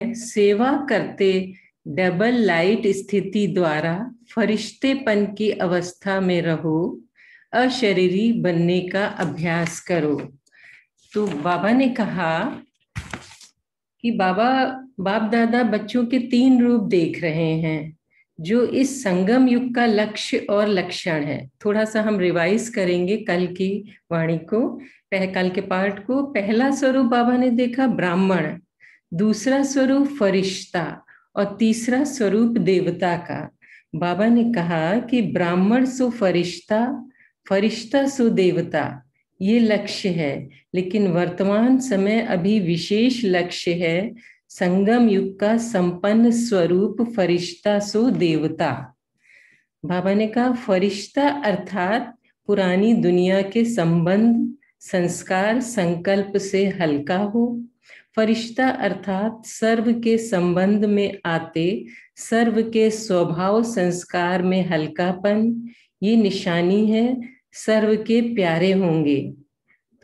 सेवा करते double light स्थिति द्वारा फरिश्तेपन की अवस्था में रहो, अशरीरी बनने का अभ्यास करो। तो बाबा ने कहा कि बाप दादा बच्चों के 3 रूप देख रहे हैं जो इस संगम युग का लक्ष्य और लक्षण है। थोड़ा सा हम रिवाइज करेंगे कल की वाणी को, कल के पाठ को। पहला स्वरूप बाबा ने देखा ब्राह्मण, दूसरा स्वरूप फरिश्ता और तीसरा स्वरूप देवता का। बाबा ने कहा कि ब्राह्मण सो फरिश्ता, फरिश्ता सो देवता, ये लक्ष्य है। लेकिन वर्तमान समय अभी विशेष लक्ष्य है संगम युग का संपन्न स्वरूप फरिश्ता सो देवता। बाबा ने कहा फरिश्ता अर्थात पुरानी दुनिया के संबंध, संस्कार, संकल्प से हल्का हो। फरिश्ता अर्थात सर्व के संबंध में आते, सर्व के स्वभाव संस्कार में हल्कापन, ये निशानी है सर्व के प्यारे होंगे।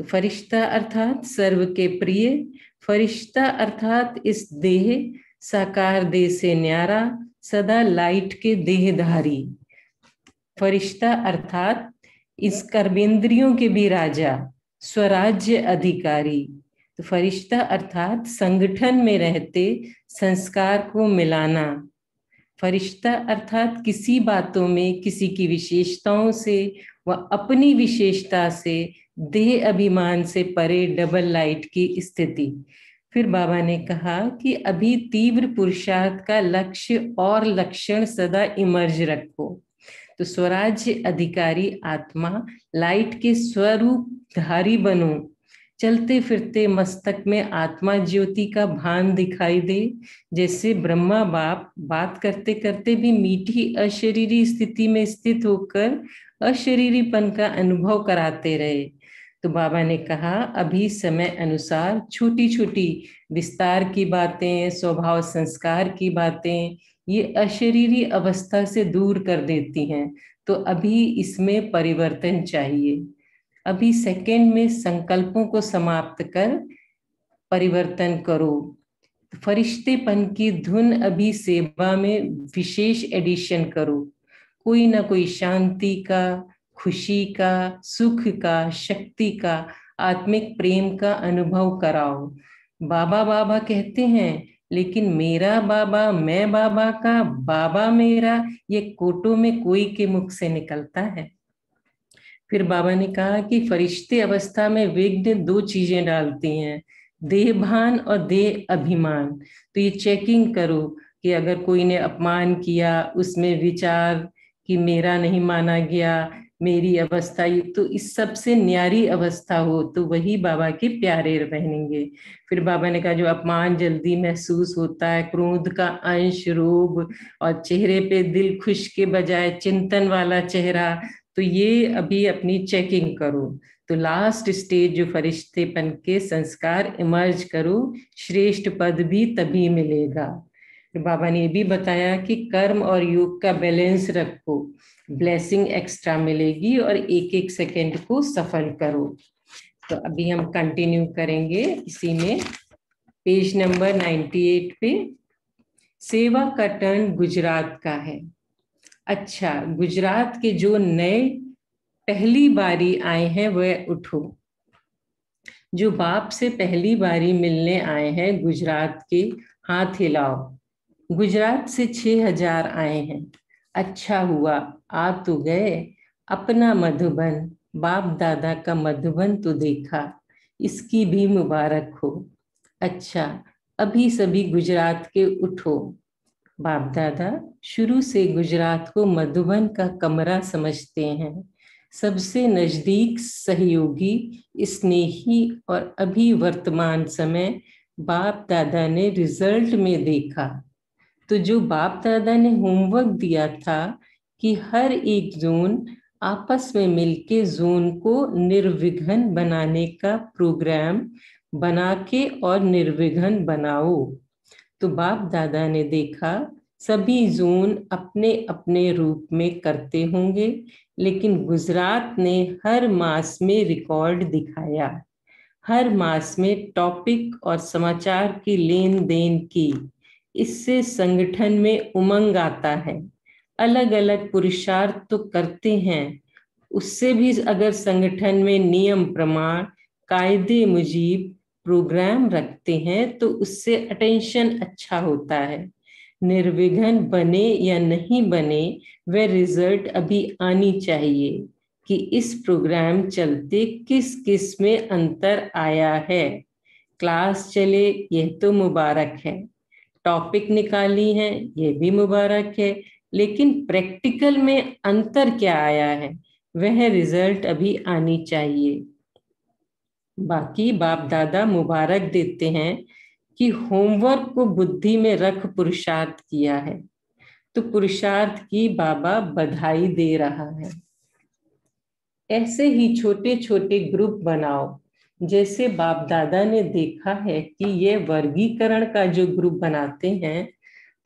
तो फरिश्ता अर्थात सर्व के प्रिय, फरिश्ता अर्थात इस देह, साकार देह से न्यारा, सदा लाइट के देहधारी। फरिश्ता अर्थात इस कर्मेंद्रियों के भी राजा, स्वराज्य अधिकारी। तो फरिश्ता अर्थात संगठन में रहते संस्कार को मिलाना। फरिश्ता अर्थात किसी बातों में किसी की विशेषताओं से व अपनी विशेषता से, देह अभिमान से परे डबल लाइट की स्थिति। फिर बाबा ने कहा कि अभी तीव्र पुरुषार्थ का लक्ष्य और लक्षण सदा इमर्ज रखो। तो स्वराज्य अधिकारी आत्मा, लाइट के स्वरूप धारी बनो। चलते फिरते मस्तक में आत्मा ज्योति का भान दिखाई दे, जैसे ब्रह्मा बाप बात करते करते भी मीठी अशरीरी स्थिति में स्थित होकर अशरीरीपन का अनुभव कराते रहे। तो बाबा ने कहा अभी समय अनुसार छोटी छोटी विस्तार की बातें, स्वभाव संस्कार की बातें, ये अशरीरी अवस्था से दूर कर देती हैं। तो अभी इसमें परिवर्तन चाहिए। अभी सेकंड में संकल्पों को समाप्त कर परिवर्तन करो। फरिश्तेपन की धुन अभी सेवा में विशेष एडिशन करो। कोई ना कोई शांति का, खुशी का, सुख का, शक्ति का, आत्मिक प्रेम का अनुभव कराओ। बाबा बाबा कहते हैं, लेकिन मेरा बाबा, मैं बाबा का, बाबा मेरा, ये कोटों में कोई के मुख से निकलता है। फिर बाबा ने कहा कि फरिश्ते अवस्था में विघ्न 2 चीजें डालती हैं, देह भान और देह अभिमान। तो ये चेकिंग करो कि अगर कोई ने अपमान किया, उसमें विचार कि मेरा नहीं माना गया, मेरी अवस्था, तो इस सब से न्यारी अवस्था हो तो वही बाबा के प्यारे बनेंगे। फिर बाबा ने कहा जो अपमान जल्दी महसूस होता है, क्रोध का अंश, रोग और चेहरे पे दिल खुश के बजाय चिंतन वाला चेहरा, तो ये अभी अपनी चेकिंग करो। तो लास्ट स्टेज जो फरिश्तेपन के संस्कार इमर्ज करो, श्रेष्ठ पद भी तभी मिलेगा। तो बाबा ने ये भी बताया कि कर्म और योग का बैलेंस रखो, ब्लेसिंग एक्स्ट्रा मिलेगी और एक एक सेकेंड को सफल करो। तो अभी हम कंटिन्यू करेंगे इसी में, पेज नंबर 98 पे। सेवा का टर्न गुजरात का है। अच्छा, गुजरात के जो नए पहली बारी आए हैं वह उठो। जो बाप से पहली बारी मिलने आए हैं गुजरात के, हाथ हिलाओ। गुजरात से 6000 आए हैं। अच्छा हुआ आ तो गए। अपना मधुबन, बाप दादा का मधुबन तो देखा, इसकी भी मुबारक हो। अच्छा, अभी सभी गुजरात के उठो। बाप दादा शुरू से गुजरात को मधुबन का कमरा समझते हैं, सबसे नजदीक सहयोगी, स्नेही। और अभी वर्तमान समय बाप दादा ने रिजल्ट में देखा। तो जो बाप दादा ने होमवर्क दिया था कि हर एक जोन आपस में मिलके जोन को निर्विघ्न बनाने का प्रोग्राम बना के और निर्विघ्न बनाओ। तो बाप दादा ने देखा सभी जोन अपने अपने रूप में करते होंगे, लेकिन गुजरात ने हर मास में रिकॉर्ड दिखाया। हर मास में टॉपिक और समाचार की लेन देन की। इससे संगठन में उमंग आता है। अलग अलग पुरुषार्थ तो करते हैं, उससे भी अगर संगठन में नियम प्रमाण कायदे मुजीब प्रोग्राम रखते हैं तो उससे अटेंशन अच्छा होता है। निर्विघ्न बने या नहीं बने, वह रिजल्ट अभी आनी चाहिए कि इस प्रोग्राम चलते किस किस में अंतर आया है। क्लास चले यह तो मुबारक है, टॉपिक निकाली है यह भी मुबारक है, लेकिन प्रैक्टिकल में अंतर क्या आया है वह रिजल्ट अभी आनी चाहिए। बाकी बाप दादा मुबारक देते हैं कि होमवर्क को बुद्धि में रख पुरुषार्थ किया है, तो पुरुषार्थ की बाबा बधाई दे रहा है। ऐसे ही छोटे छोटे ग्रुप बनाओ। जैसे बाप दादा ने देखा है कि ये वर्गीकरण का जो ग्रुप बनाते हैं,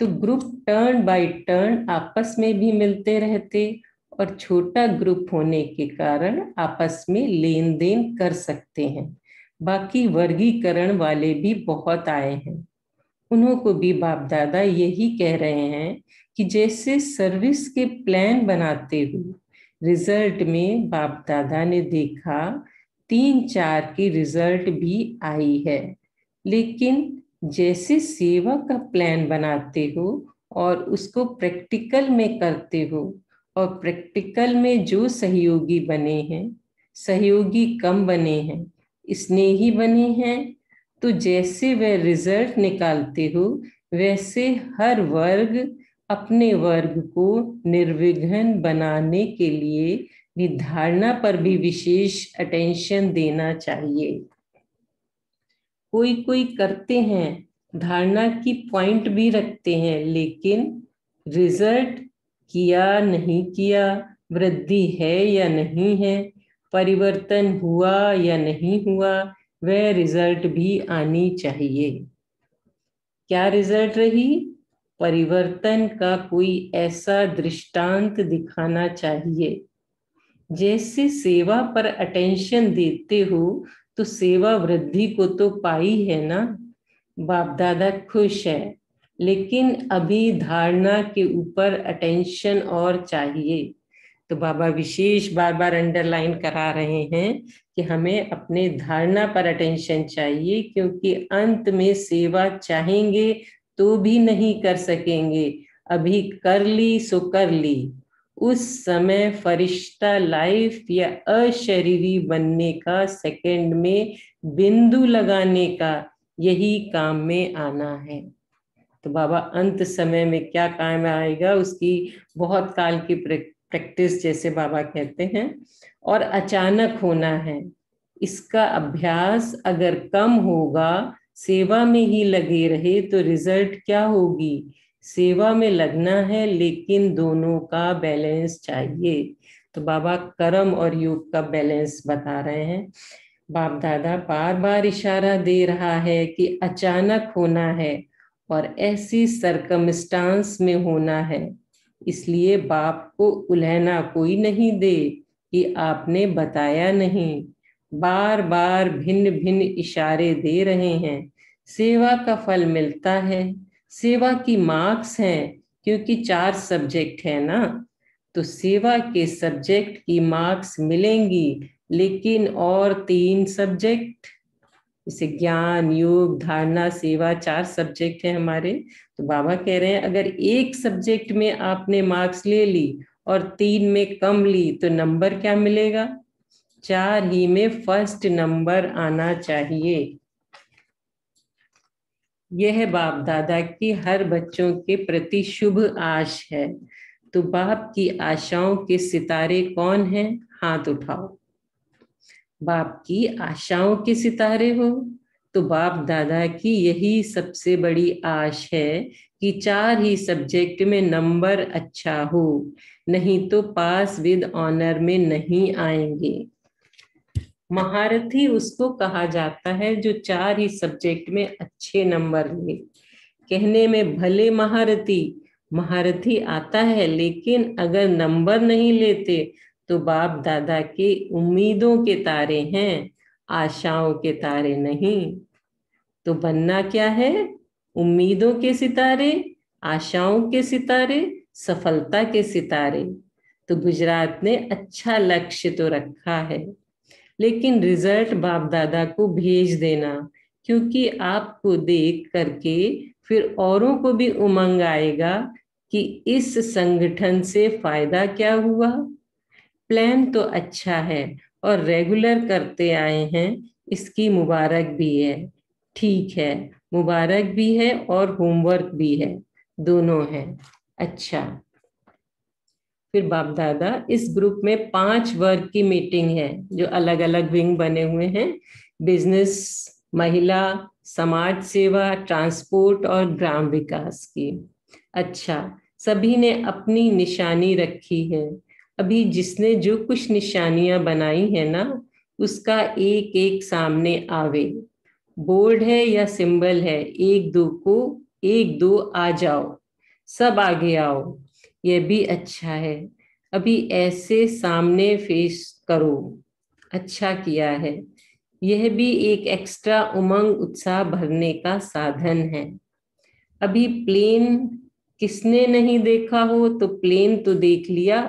तो ग्रुप टर्न बाय टर्न आपस में भी मिलते रहते और छोटा ग्रुप होने के कारण आपस में लेन देन कर सकते हैं। बाकी वर्गीकरण वाले भी बहुत आए हैं, उन्हों को भी बाप दादा यही कह रहे हैं कि जैसे सर्विस के प्लान बनाते हुए रिजल्ट में बाप दादा ने देखा 3-4 की रिजल्ट भी आई है, लेकिन जैसे सेवा का प्लान बनाते हो और उसको प्रैक्टिकल में करते हो और प्रैक्टिकल में जो सहयोगी बने हैं, सहयोगी कम बने हैं, स्नेही बने हैं, तो जैसे वह रिजल्ट निकालते हो वैसे हर वर्ग अपने वर्ग को निर्विघ्न बनाने के लिए भी धारणा पर भी विशेष अटेंशन देना चाहिए। कोई कोई करते हैं, धारणा की पॉइंट भी रखते हैं, लेकिन रिजल्ट किया नहीं किया, वृद्धि है या नहीं है, परिवर्तन हुआ या नहीं हुआ, वह रिजल्ट भी आनी चाहिए। क्या रिजल्ट रही? परिवर्तन का कोई ऐसा दृष्टांत दिखाना चाहिए। जैसे सेवा पर अटेंशन देते हो तो सेवा वृद्धि को तो पाई है ना। बाप दादा खुश है, लेकिन अभी धारणा के ऊपर अटेंशन और चाहिए। तो बाबा विशेष बार बार अंडरलाइन करा रहे हैं कि हमें अपने धारणा पर अटेंशन चाहिए, क्योंकि अंत में सेवा चाहेंगे तो भी नहीं कर सकेंगे। अभी कर ली सो कर ली, उस समय फरिश्ता लाइफ या अशरीरी बनने का, सेकंड में बिंदु लगाने का, यही काम में आना है। तो बाबा अंत समय में क्या काम आएगा उसकी बहुत काल की प्रैक्टिस, जैसे बाबा कहते हैं, और अचानक होना है। इसका अभ्यास अगर कम होगा, सेवा में ही लगे रहे तो रिजल्ट क्या होगी? सेवा में लगना है, लेकिन दोनों का बैलेंस चाहिए। तो बाबा कर्म और योग का बैलेंस बता रहे हैं। बाप दादा बार बार इशारा दे रहा है कि अचानक होना है और ऐसी सरकमस्टांस में होना है, इसलिए बाप को उलहना कोई नहीं दे कि आपने बताया नहीं। बार बार भिन्न भिन्न इशारे दे रहे हैं। सेवा का फल मिलता है, सेवा की मार्क्स हैं, क्योंकि 4 सब्जेक्ट है ना, तो सेवा के सब्जेक्ट की मार्क्स मिलेंगी, लेकिन और 3 सब्जेक्ट, जैसे ज्ञान योग धारणा सेवा 4 सब्जेक्ट है हमारे। तो बाबा कह रहे हैं अगर एक सब्जेक्ट में आपने मार्क्स ले ली और 3 में कम ली तो नंबर क्या मिलेगा? 4 ही में फर्स्ट नंबर आना चाहिए। यह बाप दादा की हर बच्चों के प्रति शुभ आश है। तो बाप की आशाओं के सितारे कौन हैं? हाथ उठाओ। बाप की आशाओं के सितारे हो तो बाप दादा की यही सबसे बड़ी आश है कि 4 ही सब्जेक्ट में नंबर अच्छा हो, नहीं तो पास विद ऑनर में नहीं आएंगे। महारथी उसको कहा जाता है जो 4 ही सब्जेक्ट में अच्छे नंबर ले। कहने में भले महारथी महारथी आता है, लेकिन अगर नंबर नहीं लेते तो बाप दादा के उम्मीदों के तारे हैं आशाओं के तारे नहीं। तो बनना क्या है? उम्मीदों के सितारे, आशाओं के सितारे, सफलता के सितारे। तो गुजरात ने अच्छा लक्ष्य तो रखा है, लेकिन रिजल्ट बाप दादा को भेज देना, क्योंकि आपको देख करके फिर औरों को भी उमंग आएगा कि इस संगठन से फायदा क्या हुआ। प्लान तो अच्छा है और रेगुलर करते आए हैं, इसकी मुबारक भी है। ठीक है, मुबारक भी है और होमवर्क भी है, दोनों है। अच्छा, फिर बाप दादा इस ग्रुप में 5 वर्ग की मीटिंग है, जो अलग अलग विंग बने हुए हैं। बिजनेस, महिला, समाज सेवा, ट्रांसपोर्ट और ग्राम विकास की। अच्छा, सभी ने अपनी निशानी रखी है। अभी जिसने जो कुछ निशानियां बनाई है ना, उसका एक एक सामने आवे। बोर्ड है या सिंबल है, एक दो को, एक दो आ जाओ, सब आगे आओ। यह भी अच्छा है। अभी ऐसे सामने फेस करो। अच्छा किया है। यह भी एक एक्स्ट्रा उमंग उत्साह भरने का साधन है। अभी प्लेन किसने नहीं देखा हो, तो प्लेन तो देख लिया।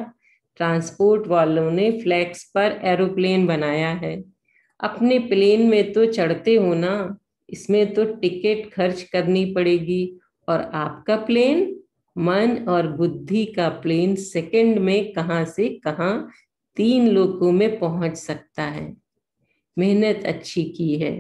ट्रांसपोर्ट वालों ने फ्लैक्स पर एरोप्लेन बनाया है। अपने प्लेन में तो चढ़ते हो ना, इसमें तो टिकट खर्च करनी पड़ेगी। और आपका प्लेन, मन और बुद्धि का प्लेन, सेकंड में कहां से कहां 3 लोकों में पहुंच सकता है। मेहनत अच्छी की है।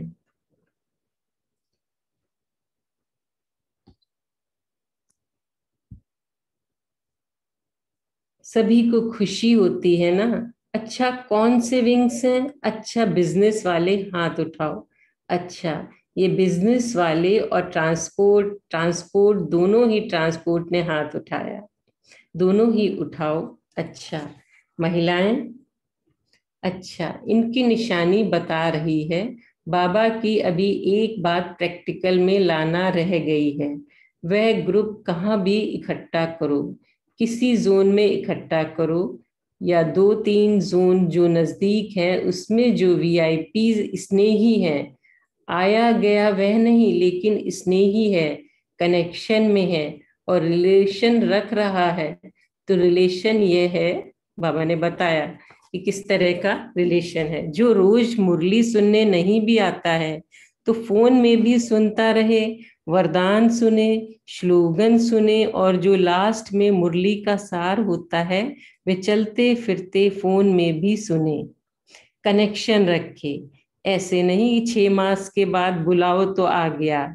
सभी को खुशी होती है ना। अच्छा, कौन से विंग्स हैं? अच्छा, बिजनेस वाले हाथ उठाओ। अच्छा, ये बिजनेस वाले और ट्रांसपोर्ट, ट्रांसपोर्ट दोनों ही, ट्रांसपोर्ट ने हाथ उठाया, दोनों ही उठाओ। अच्छा, महिलाएं। अच्छा, इनकी निशानी बता रही है बाबा की अभी एक बात प्रैक्टिकल में लाना रह गई है। वह ग्रुप कहाँ भी इकट्ठा करो, किसी जोन में इकट्ठा करो, या 2-3 जोन जो नजदीक है उसमें जो वीआईपी स्नेही है, आया गया वह नहीं लेकिन स्नेही है, कनेक्शन में है और रिलेशन रख रहा है। तो रिलेशन ये है, बाबा ने बताया कि किस तरह का रिलेशन है। जो रोज मुरली सुनने नहीं भी आता है, तो फोन में भी सुनता रहे, वरदान सुने, श्लोगन सुने, और जो लास्ट में मुरली का सार होता है वे चलते फिरते फोन में भी सुने। कनेक्शन रखे। ऐसे नहीं 6 मास के बाद बुलाओ तो आ गया।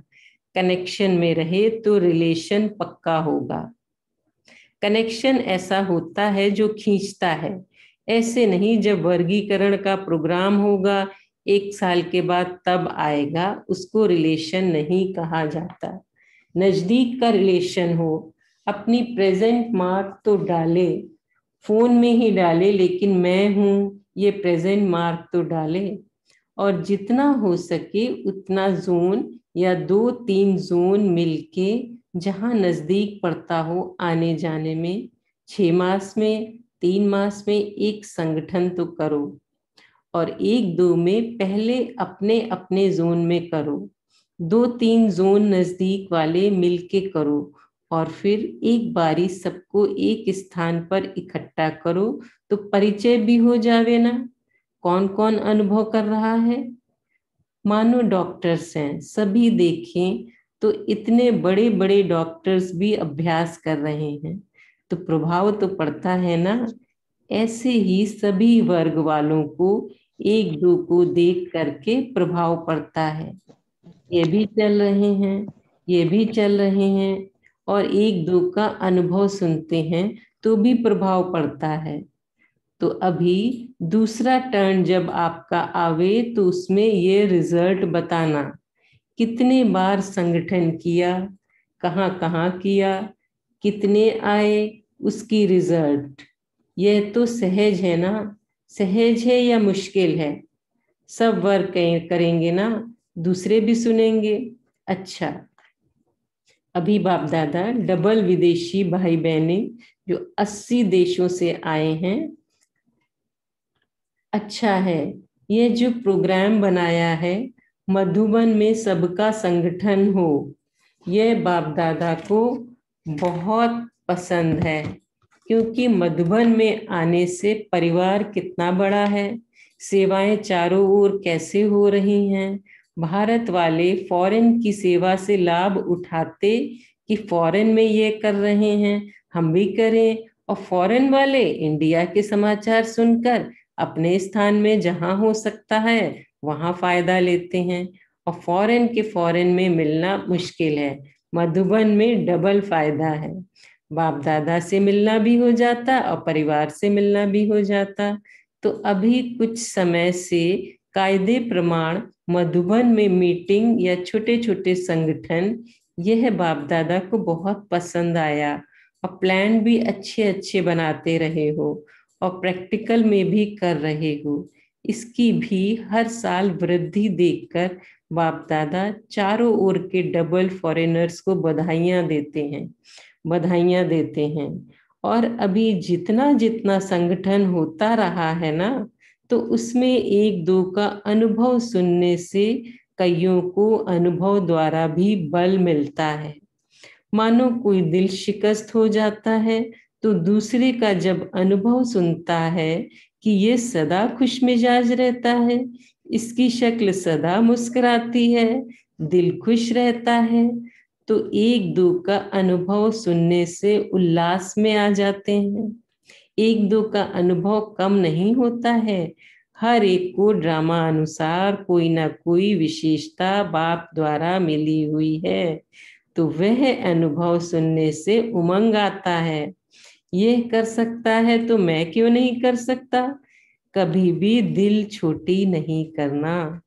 कनेक्शन में रहे तो रिलेशन पक्का होगा। कनेक्शन ऐसा होता है जो खींचता है। ऐसे नहीं जब वर्गीकरण का प्रोग्राम होगा 1 साल के बाद तब आएगा, उसको रिलेशन नहीं कहा जाता। नजदीक का रिलेशन हो, अपनी प्रेजेंट मार्क तो डाले, फोन में ही डाले, लेकिन मैं हूं ये प्रेजेंट मार्क तो डाले। और जितना हो सके उतना जोन या 2-3 जोन मिलके, जहां नजदीक पड़ता हो आने जाने में, 6 मास में, 3 मास में एक संगठन तो करो। और 1-2 में पहले अपने अपने जोन में करो, 2-3 जोन नजदीक वाले मिलके करो, और फिर एक बारी सबको एक स्थान पर इकट्ठा करो, तो परिचय भी हो जावे ना, कौन कौन अनुभव कर रहा है। मानो डॉक्टर्स हैं, सभी देखें तो इतने बड़े बड़े डॉक्टर्स भी अभ्यास कर रहे हैं, तो प्रभाव तो पड़ता है ना। ऐसे ही सभी वर्ग वालों को, 1-2 को देख करके प्रभाव पड़ता है। ये भी चल रहे हैं, ये भी चल रहे हैं, और 1-2 का अनुभव सुनते हैं तो भी प्रभाव पड़ता है। तो अभी दूसरा टर्न जब आपका आवे तो उसमें ये रिजल्ट बताना, कितने बार संगठन किया, कहाँ कहाँ किया, कितने आए, उसकी रिजल्ट। यह तो सहज है ना? सहज है या मुश्किल है? सब वर्क करेंगे ना, दूसरे भी सुनेंगे। अच्छा, अभी बाप दादा डबल विदेशी भाई बहने जो 80 देशों से आए हैं। अच्छा है, ये जो प्रोग्राम बनाया है मधुबन में सबका संगठन हो, यह बाप दादा को बहुत पसंद है, क्योंकि मधुबन में आने से परिवार कितना बड़ा है, सेवाएं चारों ओर कैसे हो रही हैं। भारत वाले फॉरेन की सेवा से लाभ उठाते कि फॉरेन में ये कर रहे हैं, हम भी करें। और फॉरेन वाले इंडिया के समाचार सुनकर अपने स्थान में जहां हो सकता है वहां फायदा लेते हैं। और फॉरेन के फॉरेन में मिलना मुश्किल है, मधुबन में डबल फायदा है। बाप दादा से मिलना भी हो जाता और परिवार से मिलना भी हो जाता। तो अभी कुछ समय से कायदे प्रमाण मधुबन में मीटिंग या छोटे छोटे संगठन, यह बाप दादा को बहुत पसंद आया। और प्लान भी अच्छे अच्छे बनाते रहे हो और प्रैक्टिकल में भी कर रहे हो। इसकी भी हर साल वृद्धि देखकर बाप दादा चारों ओर के डबल फॉरेनर्स को बधाइयां देते हैं। और अभी जितना जितना संगठन होता रहा है ना, तो उसमें एक दो का अनुभव सुनने से कईयों को अनुभव द्वारा भी बल मिलता है। मानो कोई दिल शिकस्त हो जाता है तो दूसरे का जब अनुभव सुनता है कि ये सदा खुशमिजाज रहता है, इसकी शक्ल सदा मुस्कुराती है, दिल खुश रहता है, तो एक दो का अनुभव सुनने से उल्लास में आ जाते हैं। एक दो का अनुभव कम नहीं होता है, हर एक को ड्रामा अनुसार कोई ना कोई विशेषता बाप द्वारा मिली हुई है, तो वह अनुभव सुनने से उमंग आता है। यह कर सकता है तो मैं क्यों नहीं कर सकता। कभी भी दिल छोटी नहीं करना।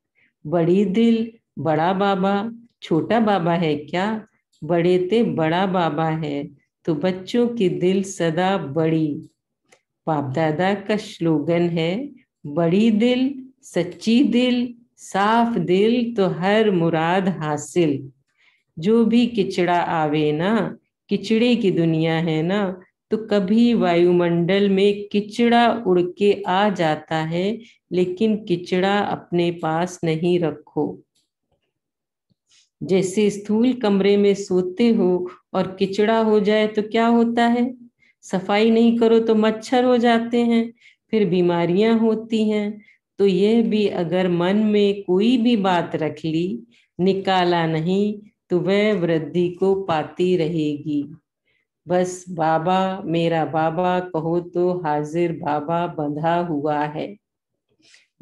बड़ी दिल बड़ा बाबा, छोटा बाबा है क्या, बड़े ते बड़ा बाबा है, तो बच्चों की दिल सदा बड़ी। बाप दादा का स्लोगन है, बड़ी दिल सच्ची दिल साफ दिल तो हर मुराद हासिल। जो भी किचड़ा आवे ना, किचड़े की दुनिया है ना, तो कभी वायुमंडल में किचड़ा उड़ के आ जाता है, लेकिन किचड़ा अपने पास नहीं रखो। जैसे स्थूल कमरे में सोते हो और किचड़ा हो जाए तो क्या होता है, सफाई नहीं करो तो मच्छर हो जाते हैं, फिर बीमारियां होती हैं। तो यह भी अगर मन में कोई भी बात रख ली, निकाला नहीं, तो वह वृद्धि को पाती रहेगी। बस बाबा मेरा बाबा कहो तो हाजिर बाबा बंधा हुआ है।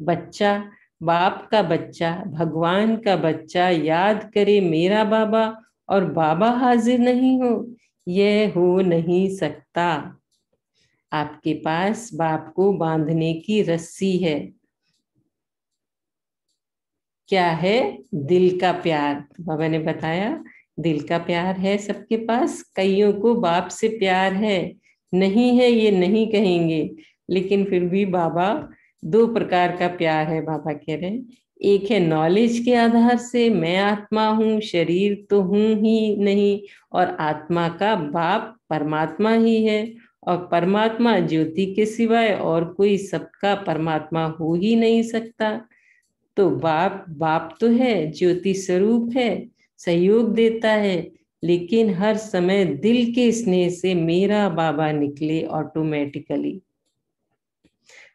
बच्चा बाप का बच्चा भगवान का बच्चा याद करे मेरा बाबा, और बाबा हाजिर नहीं हो, यह हो नहीं सकता। आपके पास बाप को बांधने की रस्सी है, क्या है, दिल का प्यार। बाबा ने बताया दिल का प्यार है सबके पास, कईयों को बाप से प्यार है, नहीं है ये नहीं कहेंगे, लेकिन फिर भी बाबा दो प्रकार का प्यार है, बाबा कह रहे हैं। एक है नॉलेज के आधार से, मैं आत्मा हूँ, शरीर तो हूँ ही नहीं, और आत्मा का बाप परमात्मा ही है, और परमात्मा ज्योति के सिवाय और कोई सबका परमात्मा हो ही नहीं सकता। तो बाप बाप तो है, ज्योति स्वरूप है, सहयोग देता है, लेकिन हर समय दिल के स्नेह से मेरा बाबा निकले ऑटोमेटिकली।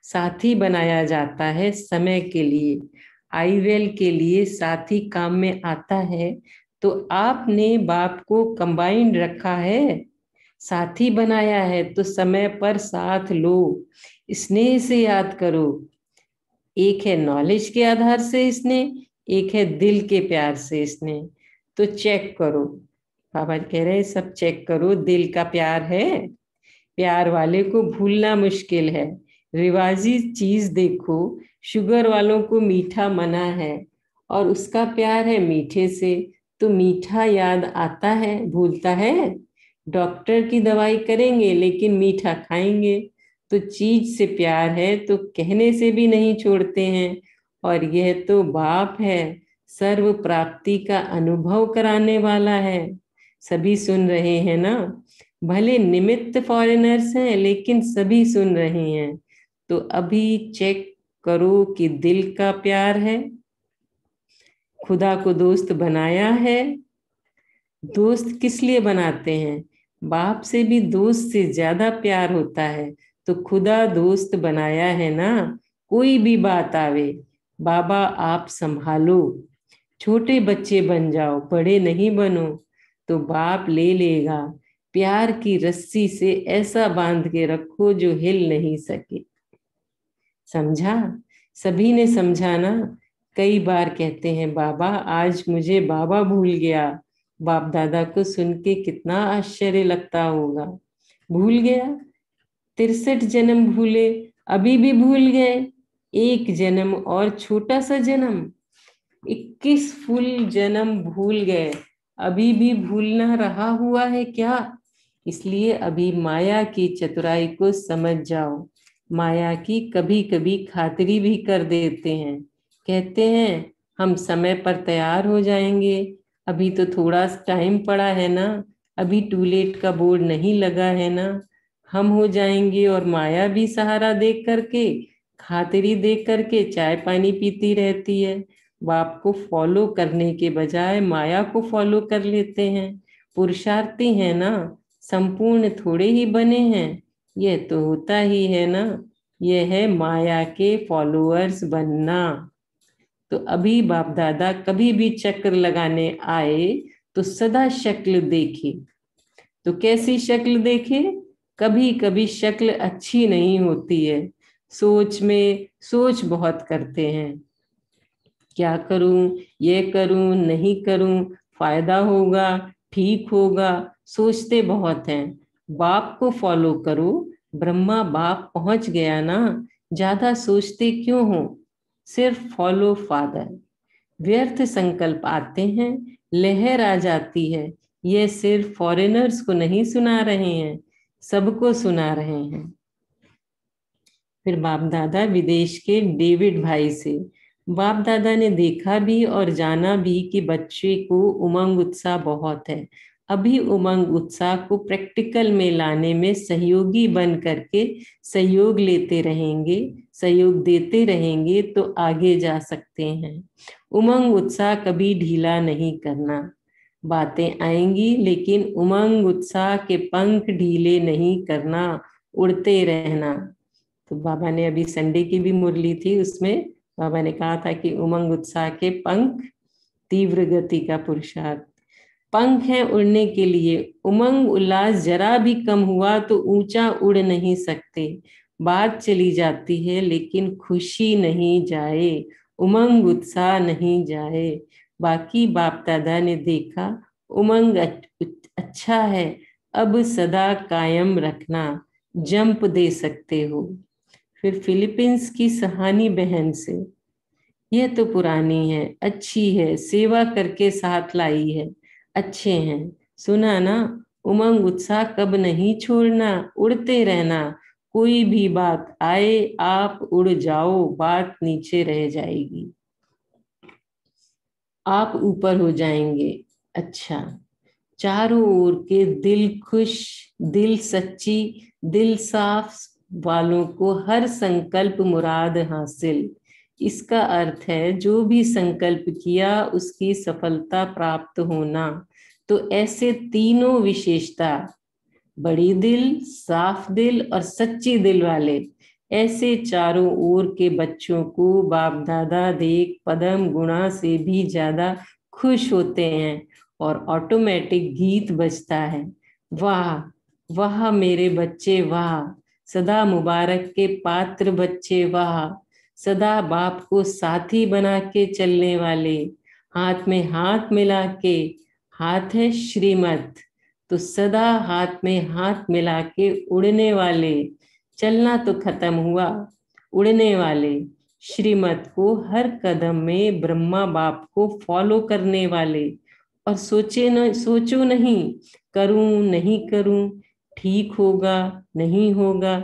साथी बनाया जाता है समय के लिए, आईवेल के लिए साथी काम में आता है। तो आपने बाप को कंबाइंड रखा है, साथी बनाया है, तो समय पर साथ लो, स्नेह से याद करो। एक है नॉलेज के आधार से स्नेह, एक है दिल के प्यार से स्नेह। तो चेक करो, बाबा कह रहे हैं सब चेक करो, दिल का प्यार है, प्यार वाले को भूलना मुश्किल है। रिवाजी चीज देखो, शुगर वालों को मीठा मना है, और उसका प्यार है मीठे से, तो मीठा याद आता है, भूलता है। डॉक्टर की दवाई करेंगे लेकिन मीठा खाएंगे। तो चीज से प्यार है तो कहने से भी नहीं छोड़ते हैं। और यह तो बाप है, सर्व प्राप्ति का अनुभव कराने वाला है। सभी सुन रहे हैं ना, भले निमित्त फॉरेनर्स हैं लेकिन सभी सुन रहे हैं। तो अभी चेक करो कि दिल का प्यार है। खुदा को दोस्त बनाया है। दोस्त किस लिए बनाते हैं? बाप से भी दोस्त से ज्यादा प्यार होता है, तो खुदा दोस्त बनाया है ना। कोई भी बात आवे, बाबा आप संभालो। छोटे बच्चे बन जाओ, बड़े नहीं बनो, तो बाप ले लेगा। प्यार की रस्सी से ऐसा बांध के रखो जो हिल नहीं सके। समझा? सभी ने समझा ना? कई बार कहते हैं बाबा आज मुझे बाबा भूल गया। बाप दादा को सुन के कितना आश्चर्य लगता होगा। भूल गया? 63 जन्म भूले, अभी भी भूल गए। एक जन्म और छोटा सा जन्म, 21 फुल जन्म भूल गए, अभी भी भूलना रहा हुआ है क्या? इसलिए अभी माया की चतुराई को समझ जाओ। माया की कभी कभी खातिरी भी कर देते हैं। कहते हैं हम समय पर तैयार हो जाएंगे, अभी तो थोड़ा टाइम पड़ा है ना, अभी टूलेट का बोर्ड नहीं लगा है ना, हम हो जाएंगे। और माया भी सहारा देख करके, खातिरी देख करके चाय पानी पीती रहती है। बाप को फॉलो करने के बजाय माया को फॉलो कर लेते हैं। पुरुषार्थी है ना, संपूर्ण थोड़े ही बने हैं। यह तो होता ही है ना, यह है माया के फॉलोअर्स बनना। तो अभी बाप दादा कभी भी चक्र लगाने आए तो सदा शक्ल देखे। तो कैसी शक्ल देखे? कभी कभी शक्ल अच्छी नहीं होती है। सोच में सोच बहुत करते हैं, क्या करूं, ये करूं, नहीं करूं, फायदा होगा, ठीक होगा, सोचते बहुत हैं। बाप को फॉलो करो, ब्रह्मा बाप पहुंच गया ना, ज्यादा सोचते क्यों हो? सिर्फ फॉलो फादर। व्यर्थ संकल्प आते हैं, लहर आ जाती है। ये सिर्फ फॉरेनर्स को नहीं सुना रहे हैं, सबको सुना रहे हैं। फिर बाप दादा विदेश के डेविड भाई से, बाप दादा ने देखा भी और जाना भी कि बच्चे को उमंग उत्साह बहुत है। अभी उमंग उत्साह को प्रैक्टिकल में लाने में सहयोगी बन करके सहयोग लेते रहेंगे, सहयोग देते रहेंगे तो आगे जा सकते हैं। उमंग उत्साह कभी ढीला नहीं करना। बातें आएंगी लेकिन उमंग उत्साह के पंख ढीले नहीं करना, उड़ते रहना। तो बाबा ने अभी संडे की भी मुरली थी, उसमें बाबा ने कहा था कि उमंग उत्साह के पंख, तीव्र गति का पुरुषार्थ। पंख है उड़ने के लिए, उमंग उल्लास जरा भी कम हुआ तो ऊंचा उड़ नहीं सकते। बात चली जाती है लेकिन खुशी नहीं जाए, उमंग उत्साह नहीं जाए। बाकी बाप दादा ने देखा उमंग अच्छा है, अब सदा कायम रखना, जंप दे सकते हो। फिर फिलीपींस की सहानी बहन से, यह तो पुरानी है, अच्छी है, सेवा करके साथ लाई है, अच्छे हैं, सुना ना, उमंग उत्साह कब नहीं छोड़ना, उड़ते रहना। कोई भी बात आए आप उड़ जाओ, बात नीचे रह जाएगी, आप ऊपर हो जाएंगे। अच्छा, चारों ओर के दिल खुश, दिल सच्ची, दिल साफ वालों को हर संकल्प मुराद हासिल। इसका अर्थ है जो भी संकल्प किया उसकी सफलता प्राप्त होना। तो ऐसे तीनों विशेषता, बड़ी दिल, साफ दिल और सच्ची दिल वाले, ऐसे चारों ओर के बच्चों को बाप दादा देख पदम गुणा से भी ज्यादा खुश होते हैं और ऑटोमेटिक गीत बजता है, वाह वाह मेरे बच्चे वाह, सदा मुबारक के पात्र बच्चे वाह, सदा बाप को साथी बना के चलने वाले, हाथ में हाथ मिला के, हाथ है श्रीमत, तो सदा हाथ में हाथ मिला के उड़ने वाले। चलना तो खत्म हुआ, उड़ने वाले, श्रीमत को हर कदम में ब्रह्मा बाप को फॉलो करने वाले। और सोचो नहीं, करूं नहीं करूं, ठीक होगा नहीं होगा,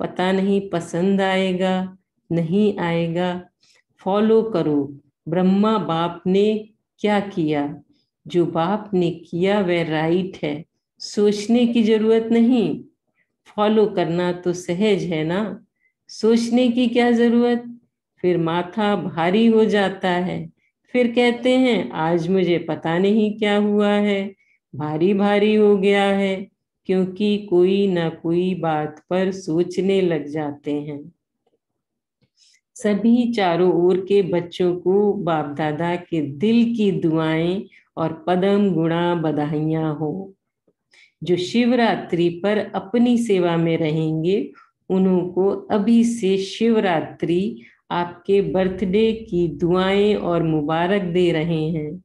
पता नहीं पसंद आएगा नहीं आएगा, फॉलो करो। ब्रह्मा बाप ने क्या किया, जो बाप ने किया वह राइट है, सोचने की जरूरत नहीं, फॉलो करना तो सहज है ना, सोचने की क्या जरूरत। फिर माथा भारी हो जाता है, फिर कहते हैं आज मुझे पता नहीं क्या हुआ है, भारी भारी हो गया है, क्योंकि कोई ना कोई बात पर सोचने लग जाते हैं। सभी चारों ओर के बच्चों को बाप दादा के दिल की दुआएं और पदम गुणा बधाइयां हो। जो शिवरात्रि पर अपनी सेवा में रहेंगे उनको अभी से शिवरात्रि आपके बर्थडे की दुआएं और मुबारक दे रहे हैं।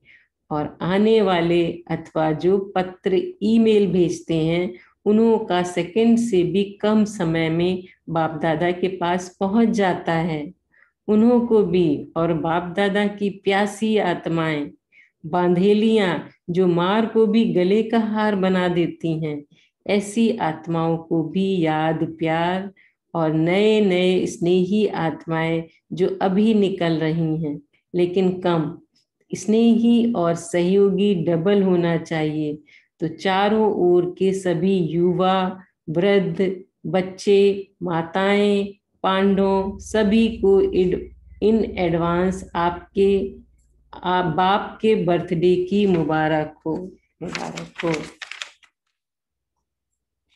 और आने वाले अथवा जो पत्र ईमेल भेजते हैं उनका सेकंड से भी कम समय में बाप दादा के पास पहुंच जाता है। उन्हों को भी और बाप दादा की प्यासी आत्माएं, बांधेलियां जो मार को भी गले का हार बना देती हैं, ऐसी आत्माओं को भी याद प्यार और नए नए स्नेही आत्माएं जो अभी निकल रही हैं, लेकिन कम स्नेही और सहयोगी डबल होना चाहिए। तो चारों ओर के सभी युवा, वृद्ध, बच्चे, माताएं, पांडवों सभी को इन एडवांस आपके बाप के बर्थडे की मुबारक हो, मुबारक हो।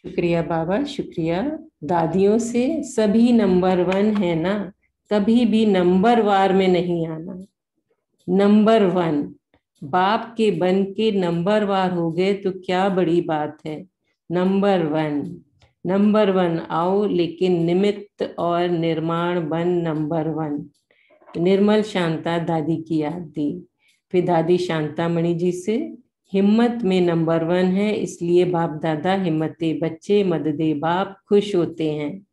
शुक्रिया बाबा, शुक्रिया। दादियों से सभी नंबर 1 है ना, कभी भी नंबर वार में नहीं आना। नंबर 1 बाप के बन के नंबर वार हो गए तो क्या बड़ी बात है। नंबर 1 आओ, लेकिन निमित्त और निर्माण बन नंबर 1। निर्मल शांता दादी की याद दी। फिर दादी शांता मणि जी से हिम्मत में नंबर 1 है, इसलिए बाप दादा हिम्मते बच्चे मददे बाप खुश होते हैं।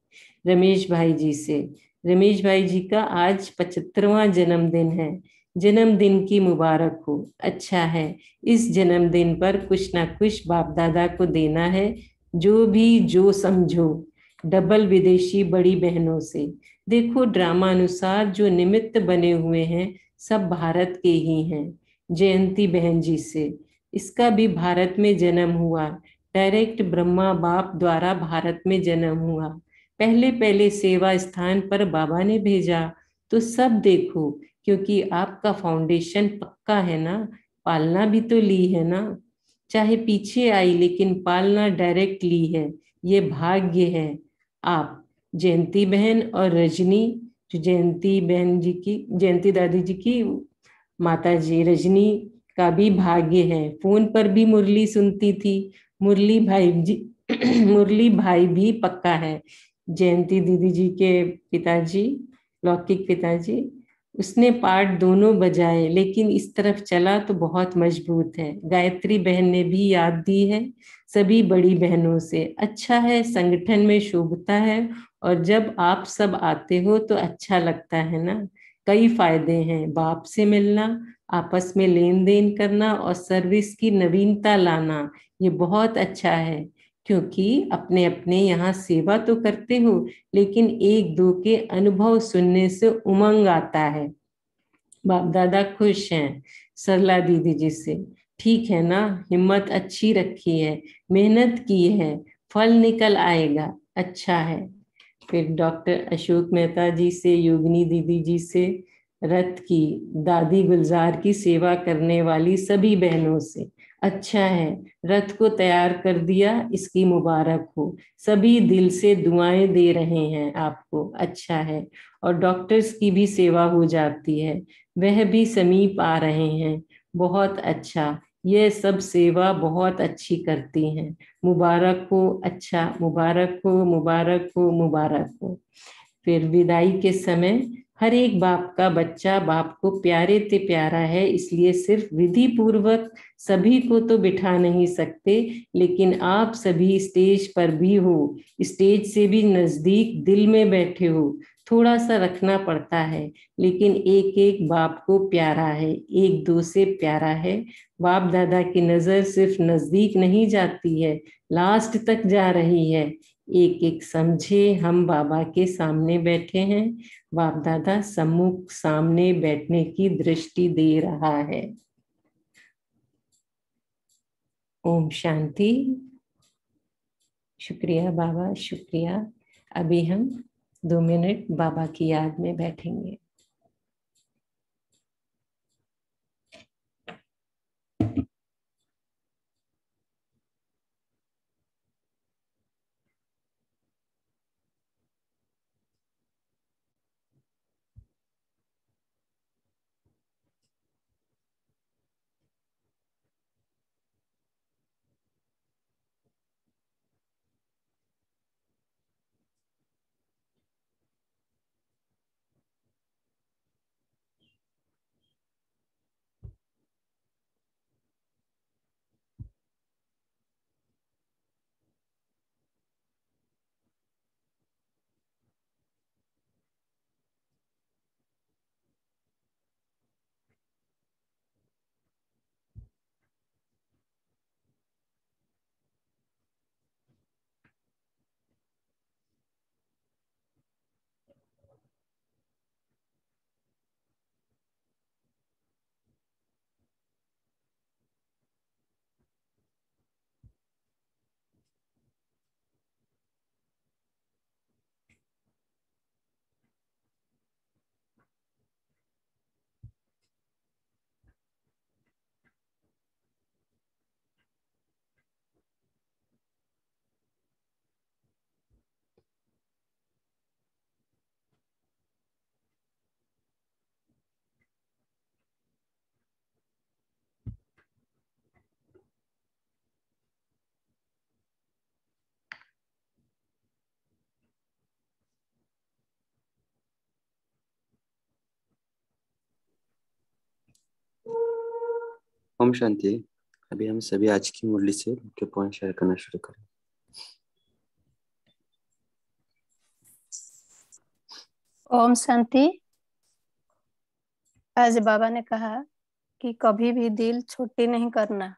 रमेश भाई जी से, रमेश भाई जी का आज 75वां जन्मदिन है, जन्मदिन की मुबारक हो। अच्छा है, इस जन्मदिन पर कुछ ना कुछ बाप दादा को देना है, जो भी जो समझो। डबल विदेशी बड़ी बहनों से देखो, ड्रामा अनुसार जो निमित्त बने हुए हैं सब भारत के ही हैं। जयंती बहन जी से, इसका भी भारत में जन्म हुआ, डायरेक्ट ब्रह्मा बाप द्वारा भारत में जन्म हुआ। पहले पहले सेवा स्थान पर बाबा ने भेजा, तो सब देखो, क्योंकि आपका फाउंडेशन पक्का है ना, पालना भी तो ली है ना, चाहे पीछे आई लेकिन पालना डायरेक्ट ली है। ये भाग्य है। आप जयंती बहन और रजनी, जो जयंती बहन जी की, जयंती दादी जी की माता जी, रजनी का भी भाग्य है। फोन पर भी मुरली सुनती थी, मुरली भाई जी मुरली भाई भी पक्का है। जयंती दीदी जी के पिताजी, लौकिक पिताजी, उसने पार्ट दोनों बजाए, लेकिन इस तरफ चला तो बहुत मजबूत है। गायत्री बहन ने भी याद दी है सभी बड़ी बहनों से। अच्छा है, संगठन में शोभता है, और जब आप सब आते हो तो अच्छा लगता है ना। कई फायदे हैं, बाप से मिलना, आपस में लेन देन करना और सर्विस की नवीनता लाना, ये बहुत अच्छा है। क्योंकि अपने अपने यहाँ सेवा तो करते हो, लेकिन एक दो के अनुभव सुनने से उमंग आता है। बाप दादा खुश हैं। सरला दीदी जी से, ठीक है ना, हिम्मत अच्छी रखी है, मेहनत की है, फल निकल आएगा, अच्छा है। फिर डॉक्टर अशोक मेहता जी से, योगिनी दीदी जी से, रथ की दादी गुलजार की सेवा करने वाली सभी बहनों से, अच्छा है, रथ को तैयार कर दिया, इसकी मुबारक हो। सभी दिल से दुआएं दे रहे हैं आपको, अच्छा है। और डॉक्टर्स की भी सेवा हो जाती है, वह भी समीप आ रहे हैं, बहुत अच्छा। यह सब सेवा बहुत अच्छी करती हैं, मुबारक हो, अच्छा, मुबारक हो, मुबारक हो, मुबारक हो। फिर विदाई के समय, हर एक बाप का बच्चा बाप को प्यारे ते प्यारा है, इसलिए सिर्फ विधि पूर्वक सभी को तो बिठा नहीं सकते, लेकिन आप सभी स्टेज पर भी हो, स्टेज से भी नजदीक दिल में बैठे हो, थोड़ा सा रखना पड़ता है, लेकिन एक एक बाप को प्यारा है, एक दो से प्यारा है। बाप दादा की नजर सिर्फ नजदीक नहीं जाती है, लास्ट तक जा रही है। एक एक समझे, हम बाबा के सामने बैठे हैं, बाप दादा सम्मुख सामने बैठने की दृष्टि दे रहा है। ओम शांति। शुक्रिया बाबा, शुक्रिया। अभी हम 2 मिनट बाबा की याद में बैठेंगे। ओम शांति। अभी हम सभी आज की मुरली से मुख्य पॉइंट शेयर करना शुरू करें। ओम शांति। आज बाबा ने कहा कि कभी भी दिल छोटी नहीं करना।